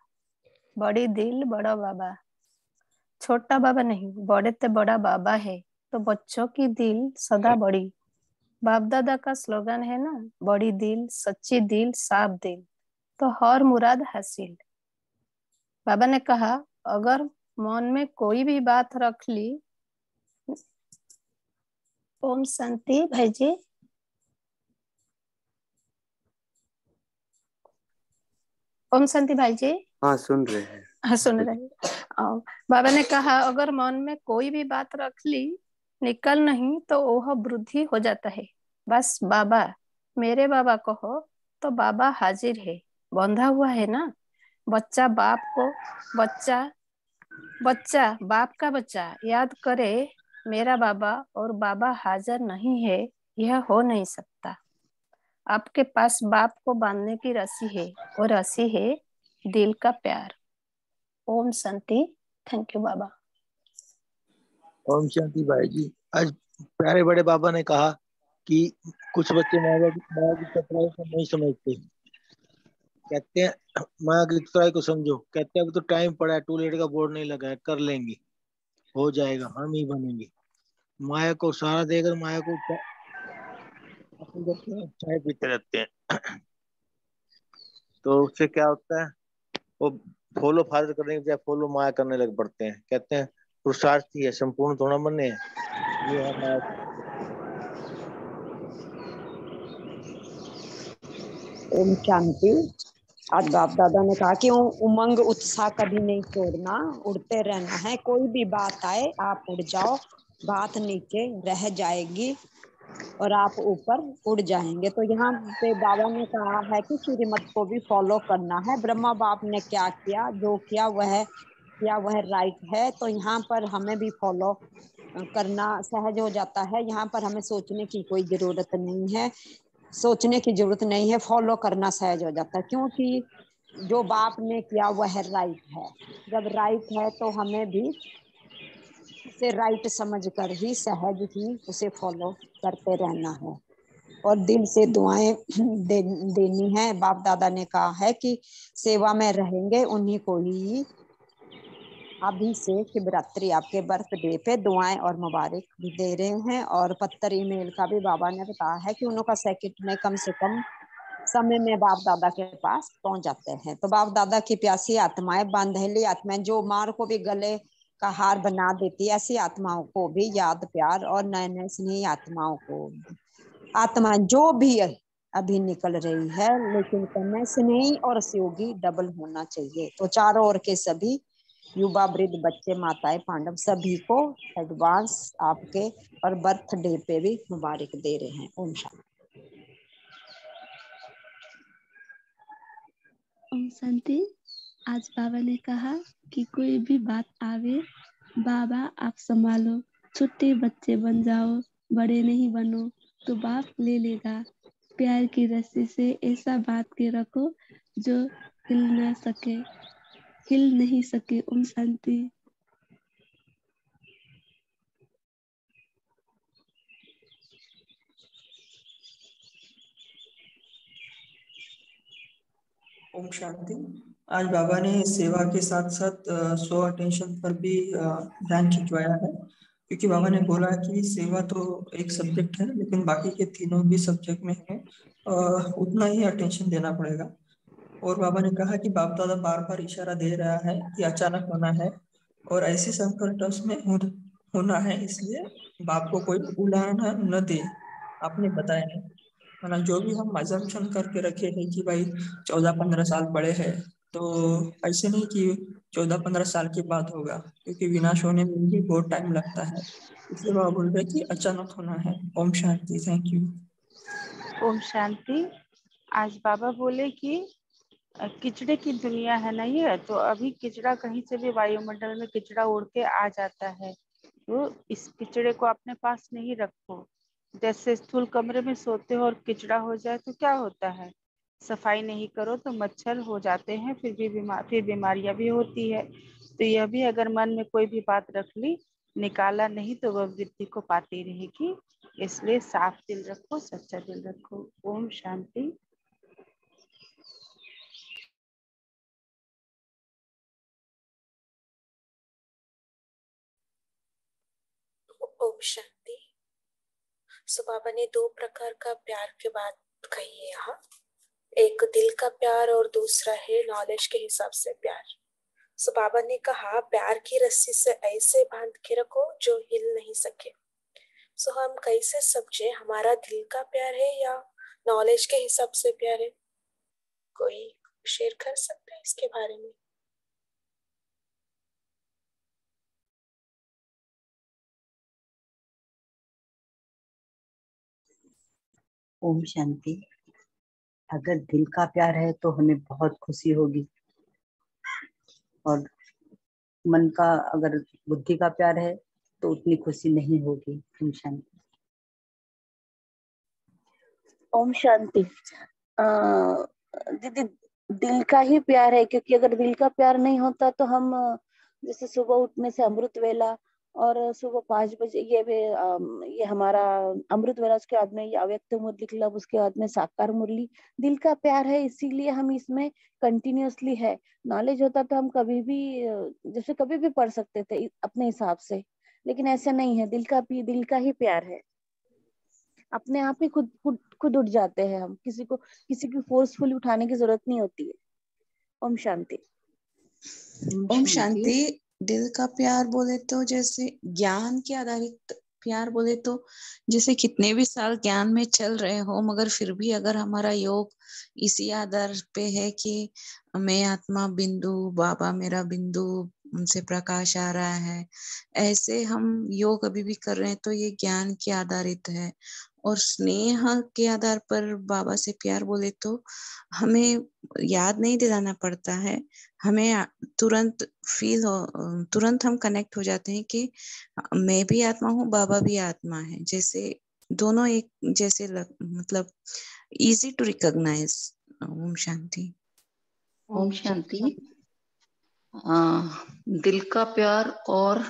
बड़ी दिल बड़ा बाबा, छोटा बाबा नहीं, बड़े ते बड़ा बाबा है। तो बच्चों की दिल सदा बड़ी। बाप दादा का स्लोगन है ना, बड़ी दिल, सच्ची दिल, साफ दिल, तो हर मुराद हासिल। बाबा ने कहा अगर मन में कोई भी बात रख ली। ओम शांति भाई जी। ओम शांति भाई जी। हाँ, सुन रहे हैं। हाँ सुन रहे। बाबा ने कहा अगर मन में कोई भी बात रख ली, निकल नहीं तो वह वृद्धि हो जाता है। बस बाबा, मेरे बाबा कहो तो बाबा हाजिर है, बंधा हुआ है ना। बच्चा बाप को, बच्चा बच्चा बाप का बच्चा याद करे मेरा बाबा, और बाबा हाजिर नहीं है, यह हो नहीं सकता। आपके पास बाप को बांधने की रस्सी है, और रस्सी है दिल का प्यार। ओम शांति। थैंक यू बाबा। ओम शांति भाई जी। आज प्यारे बड़े बाबा ने कहा कि कुछ बच्चे माँ की चतुराई को नहीं समझते। कहते हैं माँ की चतुराई को समझो, कहते हैं अभी तो टाइम पड़ा है, टूलेट का बोर्ड नहीं लगा है, कर लेंगे, हो जाएगा, हम ही बनेंगे। माया को सहारा देकर माया को अपने करते हैं, चाय पीते रहते हैं। तो उससे क्या होता है, वो फॉलो फादर करने के बजाय फॉलो माया करने लग पड़ते हैं। कहते हैं पुरुषार्थ ही है, संपूर्ण थोड़ा बने हैं, ये है माया। ओम शांति। आज बाप दादा ने कहा कि उमंग उत्साह कभी नहीं छोड़ना, उड़ते रहना है। कोई भी बात आए आप उड़ जाओ, बात नीचे रह जाएगी और आप ऊपर उड़ जाएंगे। तो यहाँ पे बाबा ने कहा है कि श्रीमत को भी फॉलो करना है। ब्रह्मा बाप ने क्या किया, जो किया वह राइट है। तो यहाँ पर हमें भी फॉलो करना सहज हो जाता है। यहाँ पर हमें सोचने की कोई जरूरत नहीं है, फॉलो करना सहज हो जाता है, क्योंकि जो बाप ने किया वह राइट है। जब राइट है तो हमें भी उसे राइट समझकर ही सहज ही उसे फॉलो करते रहना है और दिल से दुआएं देनी है। बाप दादा ने कहा है कि सेवा में रहेंगे उन्हीं को ही अभी से शिवरात्रि आपके बर्थडे पे दुआएं और मुबारक भी दे रहे हैं। और पत्थर ईमेल का भी बाबा ने बताया है कि उनका सेकंड में कम से कम समय में बाप दादा के पास पहुंच जाते हैं। तो बाप दादा की प्यासी आत्माएं, बांधेली आत्माएं, जो मार को भी गले का हार बना देती, ऐसी आत्माओं को भी याद प्यार, और नए नए स्नेही आत्माओं को, आत्मा जो भी अभी निकल रही है, लेकिन समय स्नेही और सहयोगी डबल होना चाहिए। तो चारों ओर के सभी युवा, वृद्ध, बच्चे, माताएं, पांडव, सभी को एडवांस आपके और बर्थडे पे भी मुबारक दे रहे हैं। ओम शांति। ओम शांति। आज बाबा ने कहा कि कोई भी बात आवे, बाबा आप संभालो, छोटे बच्चे बन जाओ, बड़े नहीं बनो तो बाप ले लेगा। प्यार की रस्सी से ऐसा बात के रखो जो हिल नहीं सके। ओम शांति। ओम शांति। आज बाबा ने सेवा के साथ साथ स्व अटेंशन पर भी ध्यान खिंचवाया है, क्योंकि बाबा ने बोला कि सेवा तो एक सब्जेक्ट है, लेकिन बाकी के तीनों भी सब्जेक्ट में हमें उतना ही अटेंशन देना पड़ेगा। और बाबा ने कहा कि बाप दादा बार बार इशारा दे रहा है कि अचानक होना है और ऐसे संकट में होना है, इसलिए बाप को कोई उड़ाना न दे। आपने बताया नहीं, वरना जो भी हम अजम्पशन करके रखे हैं कि भाई 14-15 साल बड़े हैं, तो ऐसे नहीं कि 14-15 साल के बाद होगा, क्योंकि विनाश होने में भी बहुत टाइम लगता है। इसलिए बाबा बोल रहे कि अचानक होना है। ओम शांति। Thank you. ओम शांति। आज बाबा बोले कि किचड़े की दुनिया है ना ये, तो अभी किचड़ा कहीं से भी वायुमंडल में किचड़ा उड़ के आ जाता है, तो इस किचड़े को अपने पास नहीं रखो। जैसे स्थूल कमरे में सोते हो और किचड़ा हो जाए तो क्या होता है, सफाई नहीं करो तो मच्छर हो जाते हैं, फिर बीमारियां भी होती है। तो यह भी अगर मन में कोई भी बात रख ली, निकाला नहीं तो वह वृद्धि को पाती रहेगी। इसलिए साफ दिल रखो, सच्चा दिल रखो। ओम शांति। ओम शांति। सो बाबा ने दो प्रकार का प्यार की बात कही है यहाँ। एक दिल का प्यार और दूसरा है नॉलेज के हिसाब से प्यार। सो बाबा ने कहा प्यार की रस्सी से ऐसे बांध के रखो जो हिल नहीं सके। सो हम कैसे समझे हमारा दिल का प्यार है या नॉलेज के हिसाब से प्यार है? कोई शेयर कर सकता है इसके बारे में? ओम शांति। अगर दिल का प्यार है तो हमें बहुत खुशी होगी, और मन का अगर बुद्धि का प्यार है तो उतनी खुशी नहीं होगी। ओम शांति। ओम शांति। दीदी, दिल का ही प्यार है, क्योंकि अगर दिल का प्यार नहीं होता तो हम जैसे सुबह उठने से अमृत वेला और सुबह 5 बजे ये हमारा अमृत वेला, उसके बाद में ये अव्यक्त मुरली क्लब, उसके बाद में साकार मुरली। दिल का प्यार है, इसीलिए हम इसमें कंटिन्यूअसली है। नॉलेज होता तो हम कभी भी जैसे कभी भी पढ़ सकते थे अपने हिसाब से, लेकिन ऐसा नहीं है। दिल का ही प्यार है, अपने आप ही खुद उठ जाते हैं हम। किसी की फोर्सफुली उठाने की जरूरत नहीं होती है। ओम शांति। ओम शांति। दिल का प्यार बोले तो जैसे ज्ञान के आधारित प्यार बोले तो जैसे कितने भी साल ज्ञान में चल रहे हो, मगर फिर भी अगर हमारा योग इसी आधार पे है कि मैं आत्मा बिंदु, बाबा मेरा बिंदु, उनसे प्रकाश आ रहा है, ऐसे हम योग अभी भी कर रहे हैं, तो ये ज्ञान के आधारित है। और स्नेह के आधार पर बाबा से प्यार बोले तो हमें याद नहीं दिलाना पड़ता है, हमें तुरंत तुरंत हम कनेक्ट हो जाते हैं कि मैं भी आत्मा हूँ, बाबा भी आत्मा है। जैसे दोनों एक जैसे मतलब इजी टू रिकॉग्नाइज। ओम शांति। ओम शांति। दिल का प्यार और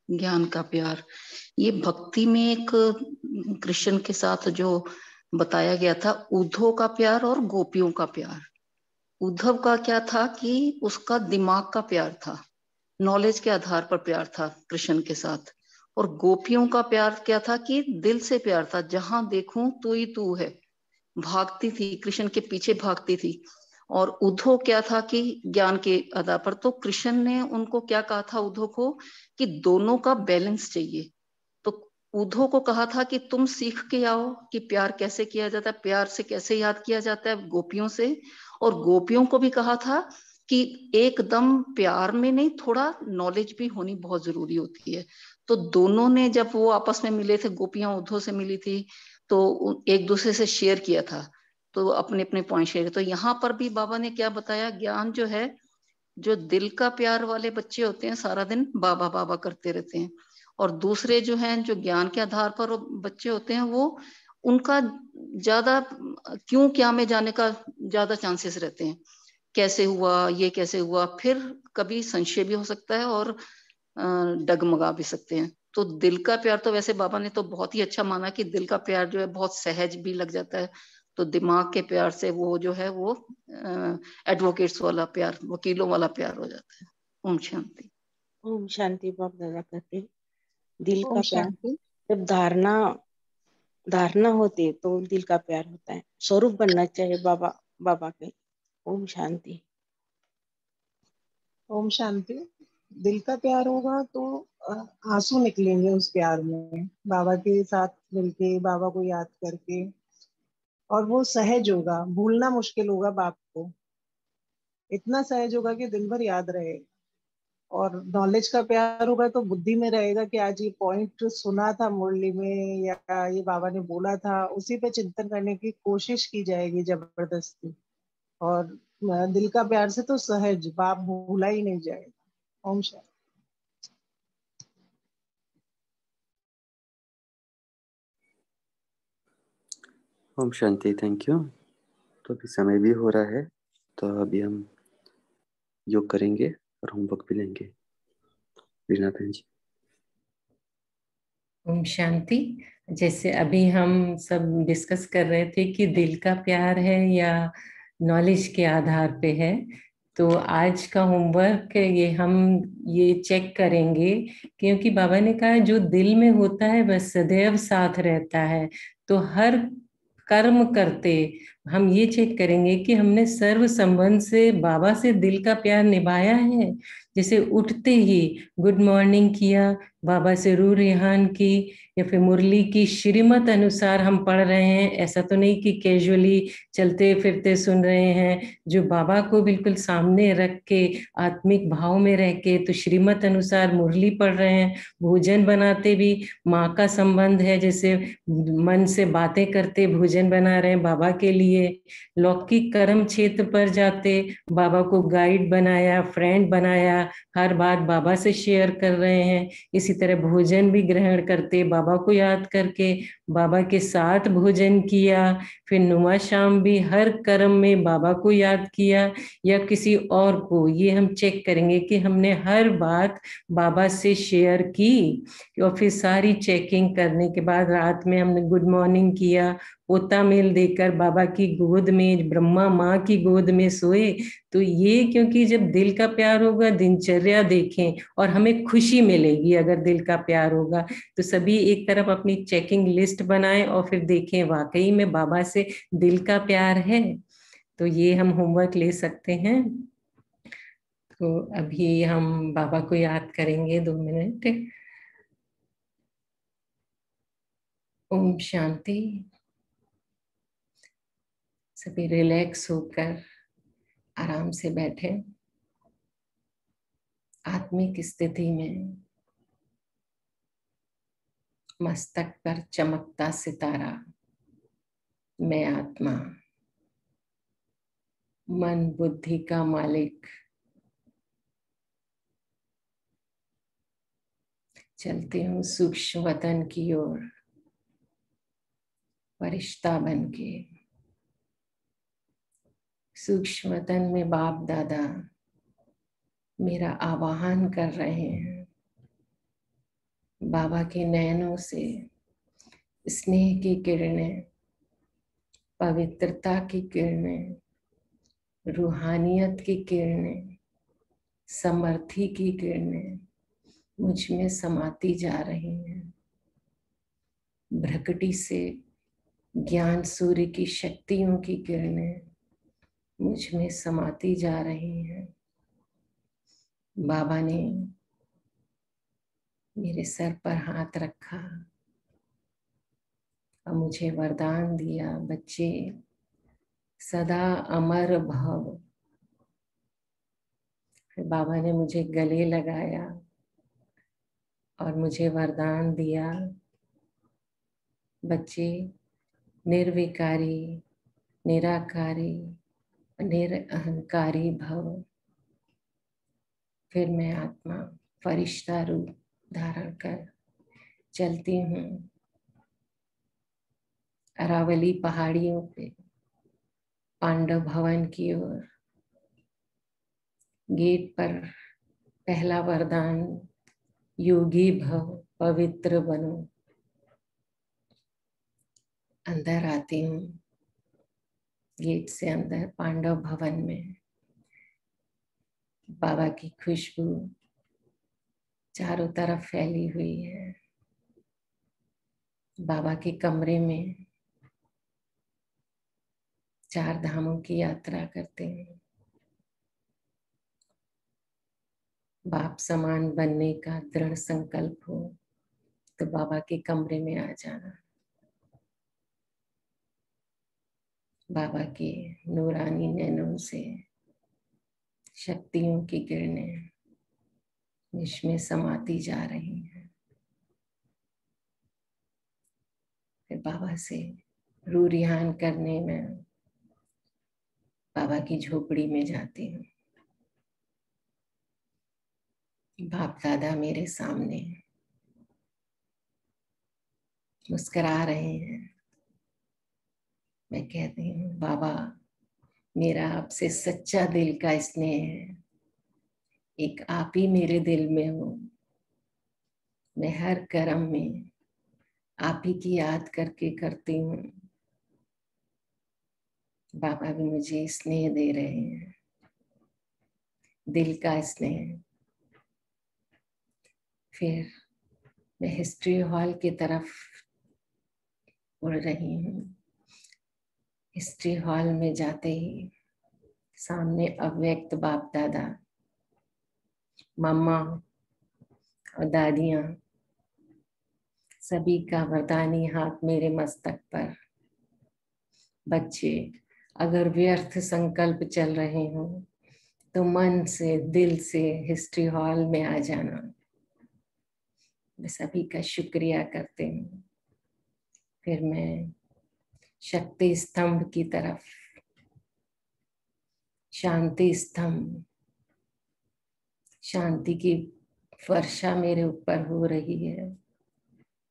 ज्ञान का प्यार, ये भक्ति में एक कृष्ण के साथ जो बताया गया था, उद्धव का प्यार और गोपियों का प्यार। उद्धव का क्या था कि उसका दिमाग का प्यार था, नॉलेज के आधार पर प्यार था कृष्ण के साथ। और गोपियों का प्यार क्या था कि दिल से प्यार था, जहां देखूं तू ही तू है, भागती थी कृष्ण के पीछे भागती थी। और उद्धव क्या था कि ज्ञान के आधार पर, तो कृष्ण ने उनको क्या कहा था उद्धव को कि दोनों का बैलेंस चाहिए। तो उद्धव को कहा था कि तुम सीख के आओ कि प्यार कैसे किया जाता है, प्यार से कैसे याद किया जाता है गोपियों से। और गोपियों को भी कहा था कि एकदम प्यार में नहीं, थोड़ा नॉलेज भी होनी बहुत जरूरी होती है। तो दोनों ने जब वो आपस में मिले थे, गोपियां उद्धव से मिली थी, तो एक दूसरे से शेयर किया था, तो अपने अपने पॉइंट शेयर। तो यहाँ पर भी बाबा ने क्या बताया, ज्ञान जो है, जो दिल का प्यार वाले बच्चे होते हैं सारा दिन बाबा बाबा करते रहते हैं, और दूसरे जो हैं जो ज्ञान के आधार पर बच्चे होते हैं, वो उनका ज्यादा क्यों क्या में जाने का ज्यादा चांसेस रहते हैं, कैसे हुआ, ये कैसे हुआ, फिर कभी संशय भी हो सकता है और डगमगा भी सकते हैं। तो दिल का प्यार तो वैसे बाबा ने तो बहुत ही अच्छा माना कि दिल का प्यार जो है बहुत सहज भी लग जाता है। तो दिमाग के प्यार से वो जो है वो एडवोकेट्स वाला प्यार, वकीलों वाला प्यार हो जाता है। ओम शांति। ओम शांति। बाप दादा कहते दिल ओम का प्यार शांति। जब धारणा होती है तो दिल का प्यार होता है। स्वरूप बनना चाहिए बाबा के। ओम शांति। ओम शांति। दिल का प्यार होगा तो आंसू निकलेंगे उस प्यार में, बाबा के साथ मिलके, बाबा को याद करके, और वो सहज होगा, भूलना मुश्किल होगा बाप को, इतना सहज होगा कि दिन भर याद रहेगा। और नॉलेज का प्यार होगा तो बुद्धि में रहेगा कि आज ये पॉइंट सुना था मुरली में या ये बाबा ने बोला था, उसी पे चिंतन करने की कोशिश की जाएगी जबरदस्ती। और दिल का प्यार से तो सहज बाप भूला ही नहीं जाएगा। ओम शांति। ओम शांति। Thank you. तो अभी समय भी हो रहा है, तो अभी हम योग करेंगे और होमवर्क भी लेंगे। रीना बहन जी। ओम शांति। जैसे अभी हम सब डिस्कस कर रहे थे कि दिल का प्यार है या नॉलेज के आधार पे है, तो आज का होमवर्क हम ये चेक करेंगे, क्योंकि बाबा ने कहा जो दिल में होता है वह सदैव साथ रहता है। तो हर कर्म करते हम ये चेक करेंगे कि हमने सर्व संबंध से बाबा से दिल का प्यार निभाया है। जैसे उठते ही गुड मॉर्निंग किया, बाबा से रू रिहान की, या फिर मुरली की श्रीमत अनुसार हम पढ़ रहे हैं। ऐसा तो नहीं कि कैजुअली चलते फिरते सुन रहे हैं, जो बाबा को बिल्कुल सामने रख के आत्मिक भाव में रह के तो श्रीमत अनुसार मुरली पढ़ रहे हैं। भोजन बनाते भी माँ का संबंध है, जैसे मन से बातें करते भोजन बना रहे हैं बाबा के लिए। लौकिक कर्म क्षेत्र पर जाते बाबा को गाइड बनाया, फ्रेंड बनाया, हर बात बाबा से शेयर कर रहे हैं। इसी तरह भोजन भी ग्रहण करते बाबा को याद करके बाबा के साथ भोजन किया। फिर नुमा शाम भी हर कर्म में बाबा को याद किया या किसी और को, ये हम चेक करेंगे कि हमने हर बात बाबा से शेयर की। और फिर सारी चेकिंग करने के बाद रात में हमने गुड मॉर्निंग किया, पोता मेल देकर बाबा की गोद में, ब्रह्मा माँ की गोद में सोए। तो ये क्योंकि जब दिल का प्यार होगा, दिनचर्या देखें और हमें खुशी मिलेगी अगर दिल का प्यार होगा। तो सभी एक तरफ अपनी चेकिंग लिस्ट बनाएं और फिर देखें वाकई में बाबा से दिल का प्यार है। तो ये हम होमवर्क ले सकते हैं। तो अभी हम बाबा को याद करेंगे 2 मिनट। ओम शांति। सभी रिलैक्स होकर आराम से बैठे, आत्मिक स्थिति में। मस्तक पर चमकता सितारा, मैं आत्मा, मन बुद्धि का मालिक। चलती हूँ सूक्ष्म वतन की ओर, फरिश्ता बन के। सूक्ष्म वतन में बाप दादा मेरा आवाहन कर रहे हैं। बाबा के नयनों से स्नेह की किरणें, पवित्रता की किरणें, रूहानियत की किरणें, समर्थी की किरणें मुझ में समाती जा रही हैं। भ्रकटी से ज्ञान सूर्य की शक्तियों की किरणें मुझ में समाती जा रही हैं। बाबा ने मेरे सर पर हाथ रखा और मुझे वरदान दिया, बच्चे सदा अमर भव। फिर बाबा ने मुझे गले लगाया और मुझे वरदान दिया, बच्चे निर्विकारी, निराकारी, निरअहंकारी भव। फिर मैं आत्मा फरिश्ता रूप धारण कर चलती हूँ अरावली पहाड़ियों पे पांडव भवन की ओर। गेट पर पहला वरदान, योगी भव, पवित्र बनो। अंदर आती हूँ, गेट से अंदर पांडव भवन में। बाबा की खुशबू चारों तरफ फैली हुई है। बाबा के कमरे में 4 धामों की यात्रा करते हैं। बाप समान बनने का दृढ़ संकल्प हो तो बाबा के कमरे में आ जाना। बाबा के नूरानी नैनों से शक्तियों की किरणें इसमें समाती जा रही हैं। फिर बाबा से रू रिहान करने में बाबा की झोपड़ी में जाती हूँ। बाप दादा मेरे सामने मुस्कुरा रहे हैं। मैं कहती हूँ, बाबा मेरा आपसे सच्चा दिल का स्नेह है। एक आप ही मेरे दिल में हो। मैं हर कर्म में आप ही की याद करके करती हूँ। बाबा भी मुझे स्नेह दे रहे हैं, दिल का स्नेह। फिर मैं हिस्ट्री हॉल की तरफ उड़ रही हूँ। हिस्ट्री हॉल में जाते ही सामने अव्यक्त बाप दादा, मम्मा और दादियाँ, सभी का वरदानी हाथ मेरे मस्तक पर। बच्चे, अगर व्यर्थ संकल्प चल रहे हो तो मन से, दिल से हिस्ट्री हॉल में आ जाना। मैं सभी का शुक्रिया करती हूँ। फिर मैं शक्ति स्तंभ की तरफ, शांति स्तंभ, शांति की वर्षा मेरे ऊपर हो रही है।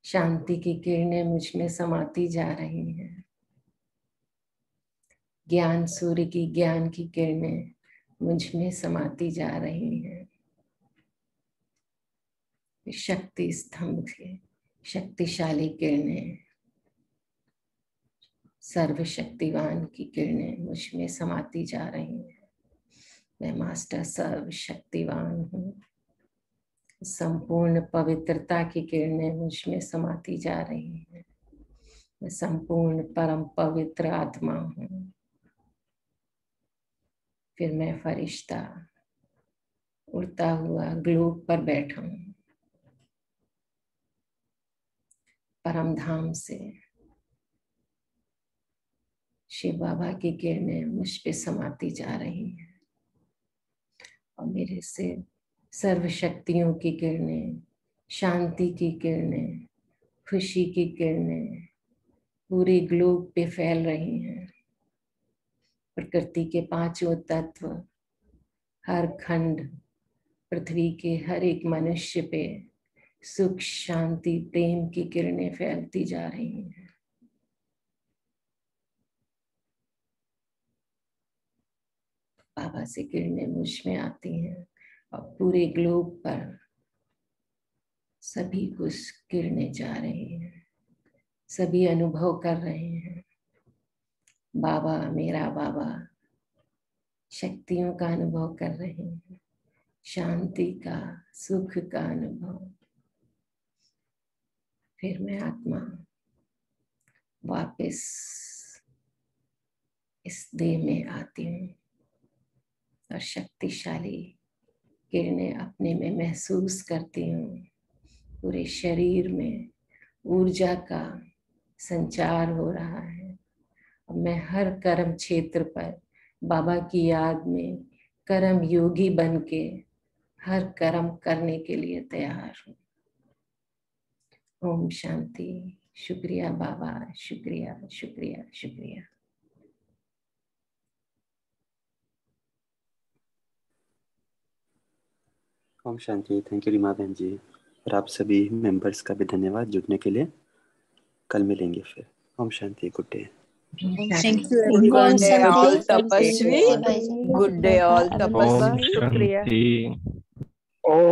शांति की किरणें मुझ में समाती जा रही हैं। ज्ञान सूर्य की ज्ञान की किरणें मुझ में समाती जा रही हैं। शक्ति स्तंभ से शक्तिशाली किरणें, सर्वशक्तिवान की किरणें मुझ में समाती जा रही हैं। मैं मास्टर सर्वशक्तिवान हूँ। संपूर्ण पवित्रता की किरणें मुझ में समाती जा रही हैं। मैं संपूर्ण परम पवित्र आत्मा हूँ। फिर मैं फरिश्ता उड़ता हुआ ग्लोब पर बैठा हूँ। परम धाम से शिव बाबा की किरणें मुझ पे समाती जा रही हैं और मेरे से सर्व शक्तियों की किरणें, शांति की किरणें, खुशी की किरणें पूरे ग्लोब पे फैल रही हैं। प्रकृति के पांचों तत्व, हर खंड, पृथ्वी के हर एक मनुष्य पे सुख, शांति, प्रेम की किरणें फैलती जा रही हैं। बाबा से किरणें मुझ में आती हैं और पूरे ग्लोब पर सभी कुछ किरणें जा रही हैं। सभी अनुभव कर रहे हैं, बाबा, मेरा बाबा शक्तियों का अनुभव कर रहे हैं, शांति का, सुख का अनुभव। फिर मैं आत्मा वापस इस देह में आती हूँ और शक्तिशाली किरणें अपने में महसूस करती हूँ। पूरे शरीर में ऊर्जा का संचार हो रहा है और मैं हर कर्म क्षेत्र पर बाबा की याद में कर्म योगी बन के हर कर्म करने के लिए तैयार हूँ। ओम शांति। शुक्रिया बाबा, शुक्रिया शुक्रिया शुक्रिया। ओम शांति। थैंक यू रीमा बहन जी, और आप सभी मेंबर्स का भी धन्यवाद जुड़ने के लिए। कल मिलेंगे फिर। ओम शांति। Good day. Thank you everyone. All tapasvi. Good day all tapasvi. Om Shanti.